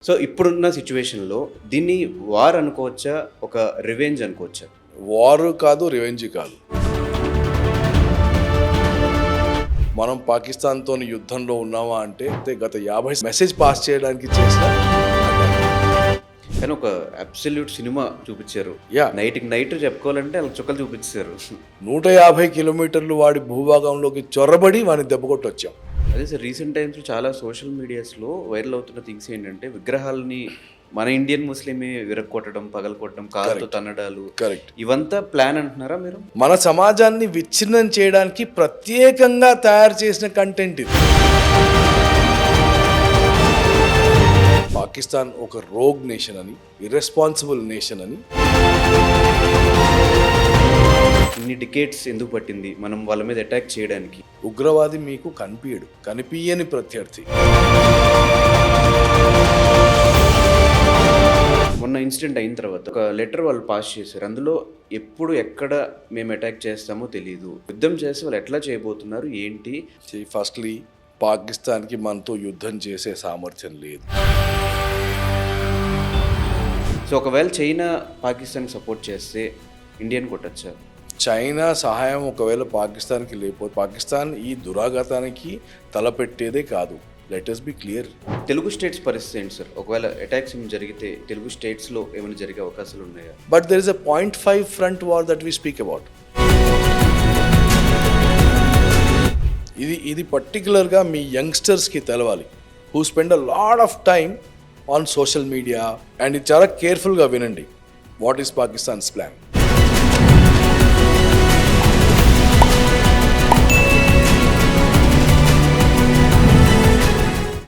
So ఇప్పుడున్న సిచ్యువేషన్‌లో దీన్ని వార్ అనుకోవచ్చా? ఒక రివెంజ్ అనుకోవచ్చా? వార్ కాదు, రివెంజ్ కాదు. మనం పాకిస్తాన్‌తోని యుద్ధంలో ఉన్నామా అంటే గత 50 మెసేజ్ పాస్ చేయడానికి చేసిన కానీ ఒక అబ్సల్యూట్ సినిమా చూపిచ్చారు. యాహ్! నైట్‌కి నైట్ చెప్పుకోవాలంటే ఆళ్ళ చుక్కలు చూపిచ్చేసారు. 150 కిలోమీటర్లు వాడి భూభాగంలోకి చొరబడి వాడిని దెబ్బకొట్టొచ్చాం. అదే సార్ రీసెంట్ టైమ్స్‌లో చాలా సోషల్ మీడియాస్‌లో వైరల్ అవుతున్న థింగ్స్ ఏంటంటే విగ్రహాలని మన ఇండియన్ ముస్లిమే విరగ్గొట్టడం, పగలగొట్టడం, కాలుతో తన్నడాలు కరెక్ట్. ఇవంతా ప్లాన్ అంటున్నారా మీరు? మన సమాజాన్ని విచ్ఛిన్నం చేయడానికి ప్రత్యేకంగా తయారు చేసిన కంటెంట్ ఇది. పాకిస్తాన్ ఒక రోగ్ నేషన్ అని, ఇర్రెస్పాన్సిబుల్ నేషన్ అని. ఇన్ని డికేట్స్ ఎందుకు పట్టింది మనం వాళ్ళ మీద అటాక్ చేయడానికి? ఉగ్రవాది మీకు కనిపించడు, కనిపించని ప్రత్యర్థి. మొన్న ఇన్సిడెంట్ అయిన తర్వాత ఒక లెటర్ వాళ్ళు పాస్ చేశారు. అందులో ఎప్పుడు ఎక్కడ మేము అటాక్ చేస్తామో తెలియదు, యుద్ధం చేసి వాళ్ళు ఎట్లా చేయబోతున్నారు ఏంటి? ఫస్ట్లీ పాకిస్తాన్కి మనతో యుద్ధం చేసే సామర్థ్యం లేదు. సో ఒకవేళ చైనా పాకిస్తాన్కి సపోర్ట్ చేస్తే ఇండియన్ కొట్టచ్చా? చైనా సహాయం ఒకవేళ పాకిస్తాన్కి లేకపోతే పాకిస్తాన్ ఈ దురాఘాతానికి తలపెట్టేదే కాదు. Let us be clear. Telugu states పరిస్థితి ఏంటి సార్? ఒకవేళ అటాక్స్ ఏమైనా జరిగితే తెలుగు స్టేట్స్లో ఏమైనా జరిగే అవకాశాలు ఉన్నాయా? But there is a 0.5 front war that we speak about. ఇది పర్టికులర్గా మీ యంగ్స్టర్స్కి తెలవాలి, who spend a lot of time on social media. And ఇది చాలా కేర్ఫుల్గా వినండి. What is Pakistan's plan?